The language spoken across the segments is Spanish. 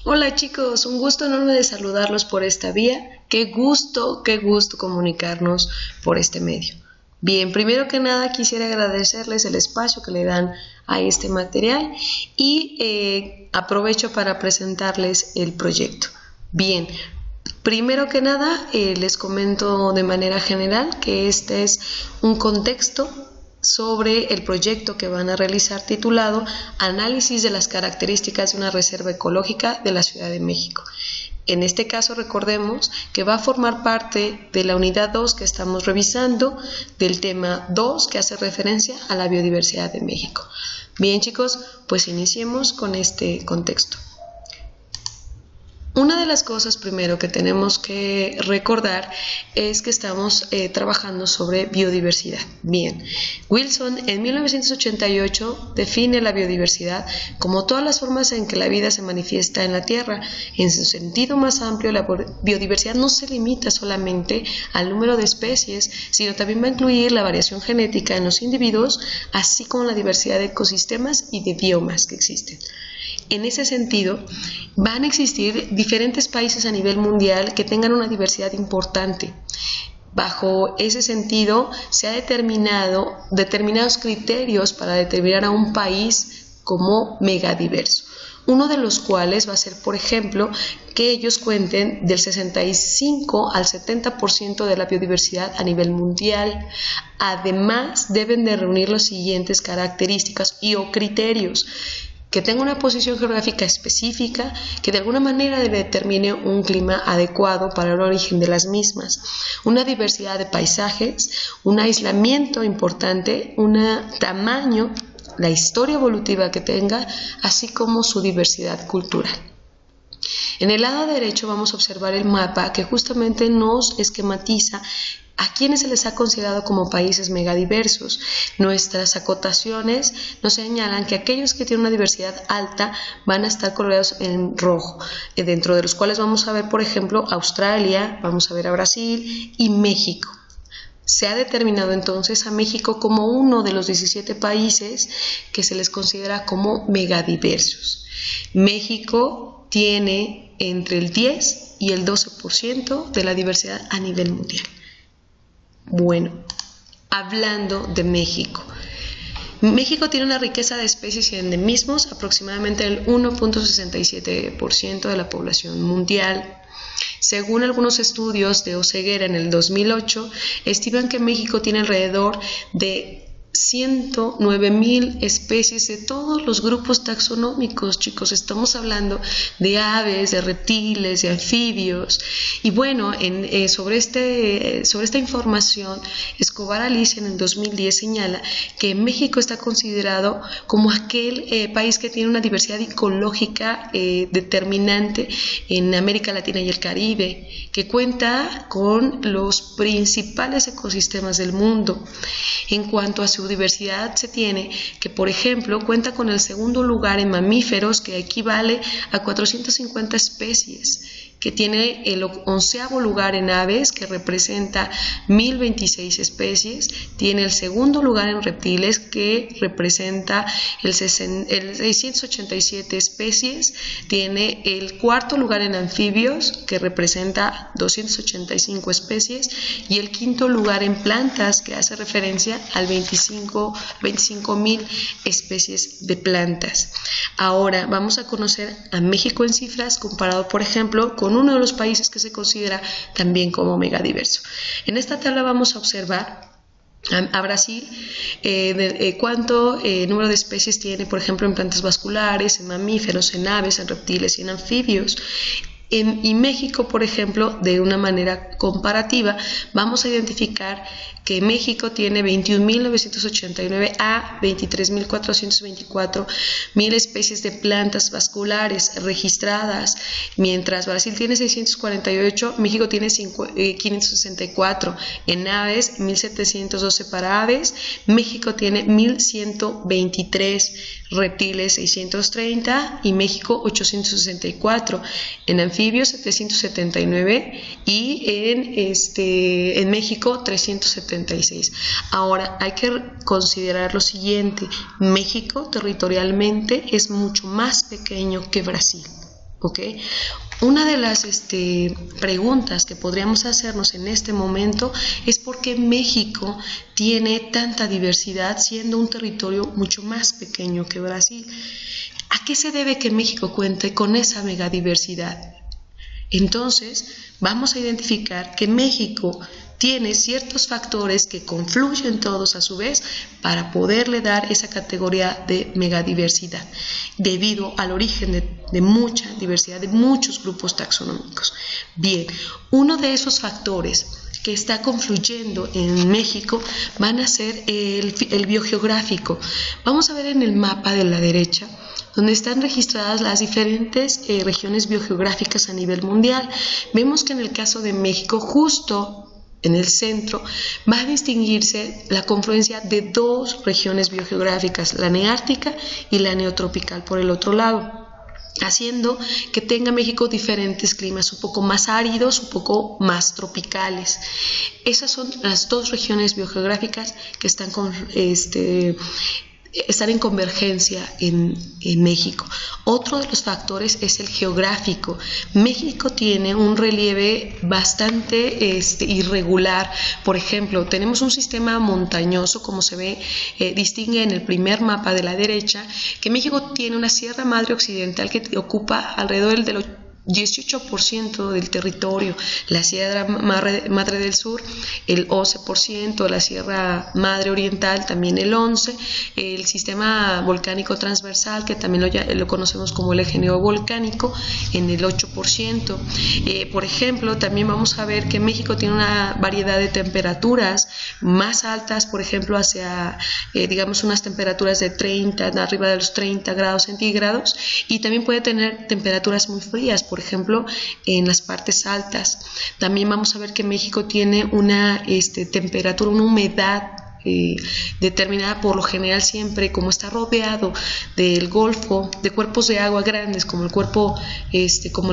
Hola chicos, un gusto enorme de saludarlos por esta vía. Qué gusto comunicarnos por este medio. Bien, primero que nada quisiera agradecerles el espacio que le dan a este material y aprovecho para presentarles el proyecto. Bien, primero que nada les comento de manera general que este es un contexto sobre el proyecto que van a realizar titulado Análisis de las características de una reserva ecológica de la Ciudad de México. En este caso recordemos que va a formar parte de la unidad 2 que estamos revisando del tema 2 que hace referencia a la biodiversidad de México. Bien chicos, pues iniciemos con este contexto. Una de las cosas primero que tenemos que recordar es que estamos trabajando sobre biodiversidad. Bien, Wilson en 1988 define la biodiversidad como todas las formas en que la vida se manifiesta en la Tierra. En su sentido más amplio, la biodiversidad no se limita solamente al número de especies, sino también va a incluir la variación genética en los individuos, así como la diversidad de ecosistemas y de biomas que existen. En ese sentido, van a existir diferentes países a nivel mundial que tengan una diversidad importante. Bajo ese sentido, se ha determinado determinados criterios para determinar a un país como megadiverso. Uno de los cuales va a ser, por ejemplo, que ellos cuenten del 65 al 70% de la biodiversidad a nivel mundial. Además, deben de reunir las siguientes características o criterios: que tenga una posición geográfica específica, que de alguna manera determine un clima adecuado para el origen de las mismas, una diversidad de paisajes, un aislamiento importante, un tamaño, la historia evolutiva que tenga, así como su diversidad cultural. En el lado derecho vamos a observar el mapa que justamente nos esquematiza a quienes se les ha considerado como países megadiversos. Nuestras acotaciones nos señalan que aquellos que tienen una diversidad alta van a estar coloreados en rojo, dentro de los cuales vamos a ver, por ejemplo, Australia, vamos a ver a Brasil y México. Se ha determinado entonces a México como uno de los 17 países que se les considera como megadiversos. México tiene entre el 10 y el 12% de la diversidad a nivel mundial. Bueno, hablando de México. México tiene una riqueza de especies y endemismos, aproximadamente el 1.67% de la población mundial. Según algunos estudios de Oseguera en el 2008, estiman que México tiene alrededor de 109,000 especies de todos los grupos taxonómicos, chicos. Estamos hablando de aves, de reptiles, de anfibios. Y bueno, sobre esta información, Escobar Alicia en el 2010 señala que México está considerado como aquel país que tiene una diversidad ecológica determinante en América Latina y el Caribe, que cuenta con los principales ecosistemas del mundo. En cuanto a su diversidad, se tiene que, por ejemplo, cuenta con el segundo lugar en mamíferos, que equivale a 450 especies, que tiene el 11º lugar en aves, que representa 1.026 especies, tiene el segundo lugar en reptiles, que representa el 687 especies, tiene el cuarto lugar en anfibios, que representa 285 especies, y el quinto lugar en plantas, que hace referencia al 25,000 especies de plantas. Ahora vamos a conocer a México en cifras comparado, por ejemplo, con uno de los países que se considera también como megadiverso. En esta tabla vamos a observar a Brasil, cuánto número de especies tiene, por ejemplo, en plantas vasculares, en mamíferos, en aves, en reptiles y en anfibios. Y México, por ejemplo, de una manera comparativa, vamos a identificar que México tiene 21.989 a 23.424 especies de plantas vasculares registradas, mientras Brasil tiene 648, México tiene 564. En aves, 1.712 para aves, México tiene 1.123, reptiles 630 y México 864. En anfibios 779 y en México 376. Ahora hay que considerar lo siguiente: México territorialmente es mucho más pequeño que Brasil. ¿ok? Una de las preguntas que podríamos hacernos en este momento es por qué México tiene tanta diversidad siendo un territorio mucho más pequeño que Brasil. ¿A qué se debe que México cuente con esa megadiversidad? Entonces, vamos a identificar que México tiene ciertos factores que confluyen todos a su vez para poderle dar esa categoría de megadiversidad, debido al origen de mucha diversidad, de muchos grupos taxonómicos. Bien, uno de esos factores que está confluyendo en México van a ser el biogeográfico. Vamos a ver en el mapa de la derecha, donde están registradas las diferentes regiones biogeográficas a nivel mundial. Vemos que en el caso de México, justo en el centro, va a distinguirse la confluencia de dos regiones biogeográficas, la neártica y la neotropical por el otro lado, haciendo que tenga México diferentes climas, un poco más áridos, un poco más tropicales. Esas son las dos regiones biogeográficas que están están en convergencia en México. Otro de los factores es el geográfico. México tiene un relieve bastante irregular. Por ejemplo, tenemos un sistema montañoso, como se ve, distingue en el primer mapa de la derecha, que México tiene una Sierra Madre Occidental que ocupa alrededor del 18% del territorio, la Sierra Madre del Sur el 11%, la Sierra Madre Oriental también el 11%, el sistema volcánico transversal, que también lo conocemos como el eje neovolcánico, en el 8%. Por ejemplo, también vamos a ver que México tiene una variedad de temperaturas más altas, por ejemplo, hacia, digamos, unas temperaturas de 30, arriba de los 30 grados centígrados, y también puede tener temperaturas muy frías, por ejemplo, en las partes altas. También vamos a ver que México tiene una temperatura, una humedad determinada por lo general siempre, como está rodeado del Golfo, de cuerpos de agua grandes como el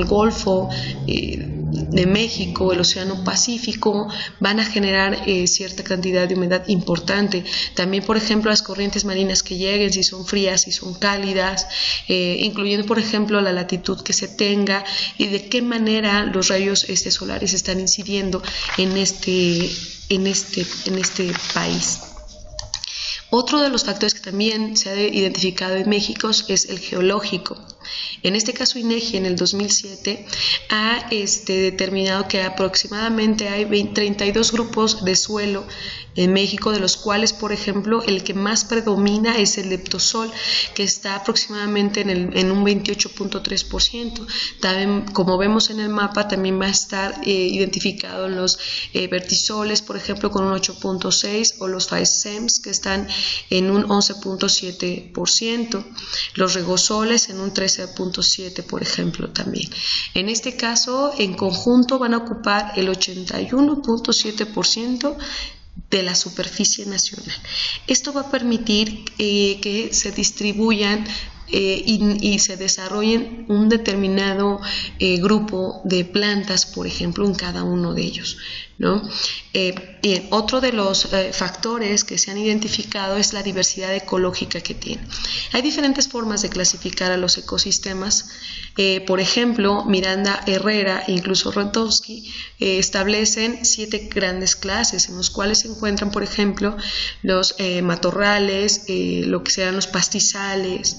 Golfo de México, el Océano Pacífico, van a generar cierta cantidad de humedad importante. También, por ejemplo, las corrientes marinas que lleguen, si son frías, si son cálidas, incluyendo, por ejemplo, la latitud que se tenga y de qué manera los rayos solares están incidiendo en este país. Otro de los factores que también se ha identificado en México es el geológico. En este caso, INEGI en el 2007 ha determinado que aproximadamente hay 32 grupos de suelo en México, de los cuales, por ejemplo, el que más predomina es el leptosol, que está aproximadamente en un 28.3%. También, como vemos en el mapa, también va a estar identificado en los vertisoles, por ejemplo, con un 8.6%, o los FAESEMS, que están en un 11.7%, los regosoles en un 13.7%, por ejemplo, también. En este caso, en conjunto van a ocupar el 81.7% de la superficie nacional. Esto va a permitir que se distribuyan y se desarrollen un determinado grupo de plantas, por ejemplo, en cada uno de ellos, ¿no? Bien, otro de los factores que se han identificado es la diversidad ecológica que tiene. Hay diferentes formas de clasificar a los ecosistemas. Por ejemplo, Miranda Herrera e incluso Rotowski establecen 7 grandes clases, en los cuales se encuentran, por ejemplo, los matorrales, lo que serán los pastizales.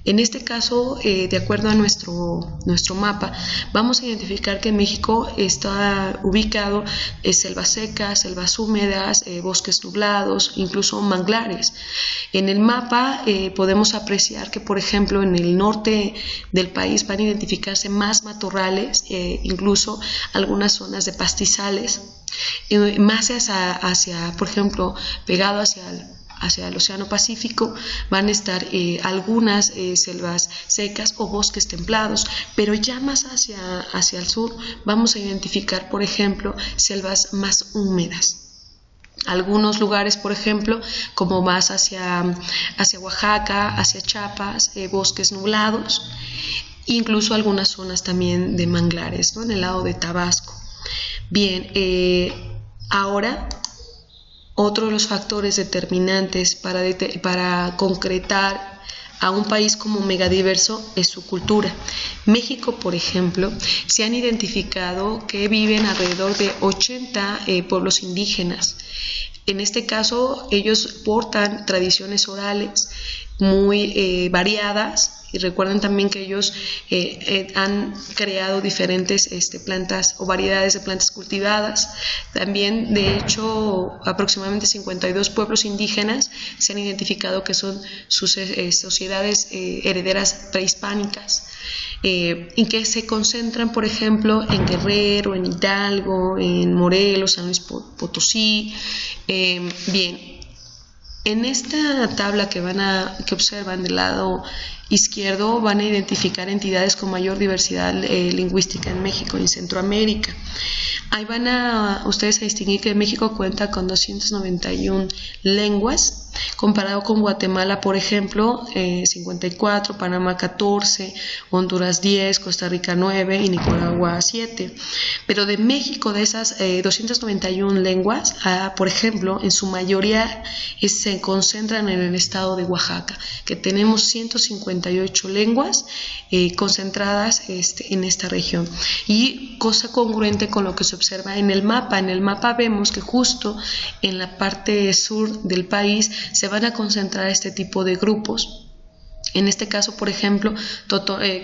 En este caso, de acuerdo a nuestro mapa, vamos a identificar que en México está ubicado selvas secas, selvas húmedas, bosques nublados, incluso manglares. En el mapa podemos apreciar que, por ejemplo, en el norte del país van a identificarse más matorrales, incluso algunas zonas de pastizales, más hacia, por ejemplo, pegado hacia el Océano Pacífico, van a estar algunas selvas secas o bosques templados, pero ya más hacia el sur vamos a identificar, por ejemplo, selvas más húmedas. Algunos lugares, por ejemplo, como más hacia Oaxaca, hacia Chiapas, bosques nublados, incluso algunas zonas también de manglares, ¿no?, en el lado de Tabasco. Bien, ahora, otro de los factores determinantes para concretar a un país como megadiverso es su cultura. México, por ejemplo, se han identificado que viven alrededor de 80 pueblos indígenas. En este caso, ellos portan tradiciones orales muy variadas. Y recuerden también que ellos han creado diferentes plantas o variedades de plantas cultivadas. También, de hecho, aproximadamente 52 pueblos indígenas se han identificado que son sus sociedades herederas prehispánicas, y que se concentran, por ejemplo, en Guerrero, en Hidalgo, en Morelos, San Luis Potosí. Bien, en esta tabla que observan del lado izquierdo van a identificar entidades con mayor diversidad lingüística en México y en Centroamérica. Ahí van ustedes a distinguir que México cuenta con 291 lenguas, comparado con Guatemala, por ejemplo, 54, Panamá 14, Honduras 10, Costa Rica 9 y Nicaragua 7. Pero de México, de esas 291 lenguas, por ejemplo, en su mayoría se concentran en el estado de Oaxaca, que tenemos 158 lenguas concentradas en esta región. Y cosa congruente con lo que se observa en el mapa. En el mapa vemos que justo en la parte sur del país se van a concentrar este tipo de grupos. En este caso, por ejemplo,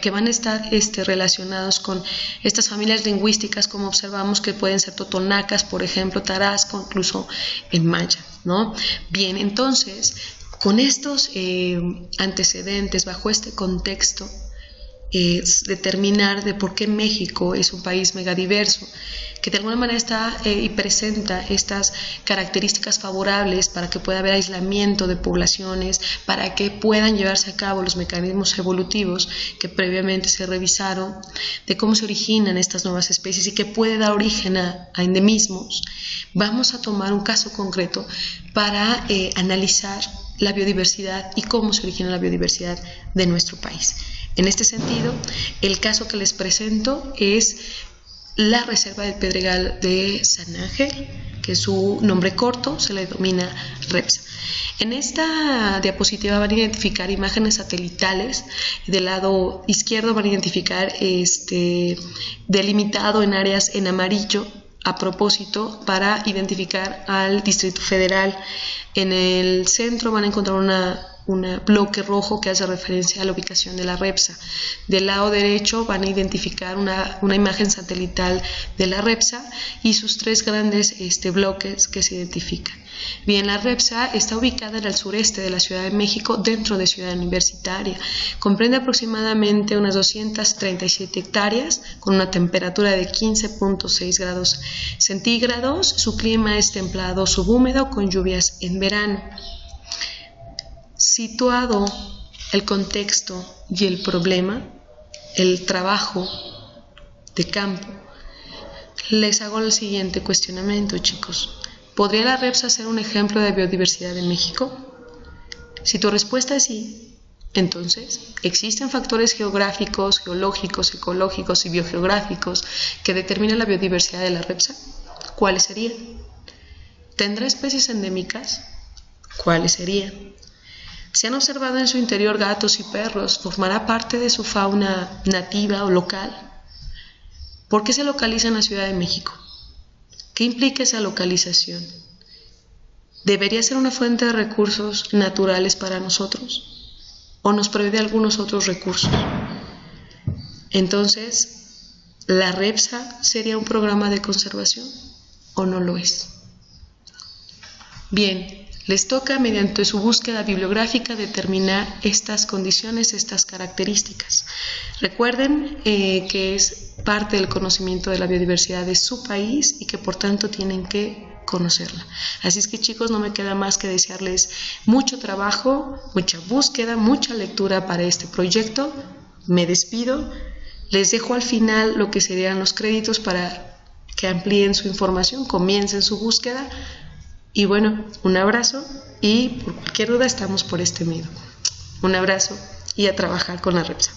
que van a estar relacionados con estas familias lingüísticas, como observamos, que pueden ser totonacas, por ejemplo, tarasco, incluso en maya, ¿no? Bien, entonces, con estos antecedentes, bajo este contexto, determinar de por qué México es un país megadiverso, que de alguna manera está y presenta estas características favorables para que pueda haber aislamiento de poblaciones, para que puedan llevarse a cabo los mecanismos evolutivos que previamente se revisaron, de cómo se originan estas nuevas especies y que puede dar origen a endemismos. Vamos a tomar un caso concreto para analizar la biodiversidad y cómo se origina la biodiversidad de nuestro país. En este sentido, el caso que les presento es la Reserva del Pedregal de San Ángel, que su nombre corto se le denomina REPSA. En esta diapositiva van a identificar imágenes satelitales. Del lado izquierdo van a identificar delimitado en áreas en amarillo a propósito para identificar al Distrito Federal. En el centro van a encontrar un bloque rojo que hace referencia a la ubicación de la REPSA. Del lado derecho van a identificar una imagen satelital de la REPSA y sus tres grandes bloques que se identifican. Bien, la REPSA está ubicada en el sureste de la Ciudad de México, dentro de Ciudad Universitaria. Comprende aproximadamente unas 237 hectáreas, con una temperatura de 15.6 grados centígrados. Su clima es templado subhúmedo, con lluvias en verano. Situado el contexto y el problema, el trabajo de campo, les hago el siguiente cuestionamiento, chicos. ¿Podría la REPSA ser un ejemplo de biodiversidad en México? Si tu respuesta es sí, entonces, ¿existen factores geográficos, geológicos, ecológicos y biogeográficos que determinan la biodiversidad de la REPSA? ¿Cuáles serían? ¿Tendrá especies endémicas? ¿Cuáles serían? ¿Se han observado en su interior gatos y perros? ¿Formará parte de su fauna nativa o local? ¿Por qué se localiza en la Ciudad de México? ¿Qué implica esa localización? ¿Debería ser una fuente de recursos naturales para nosotros? ¿O nos provee algunos otros recursos? Entonces, ¿la REPSA sería un programa de conservación o no lo es? Bien, les toca, mediante su búsqueda bibliográfica, determinar estas condiciones, estas características. Recuerden que es parte del conocimiento de la biodiversidad de su país y que por tanto tienen que conocerla. Así es que, chicos, no me queda más que desearles mucho trabajo, mucha búsqueda, mucha lectura para este proyecto. Me despido. Les dejo al final lo que serían los créditos para que amplíen su información, comiencen su búsqueda. Y bueno, un abrazo y por cualquier duda estamos por este medio. Un abrazo y a trabajar con la REPSA.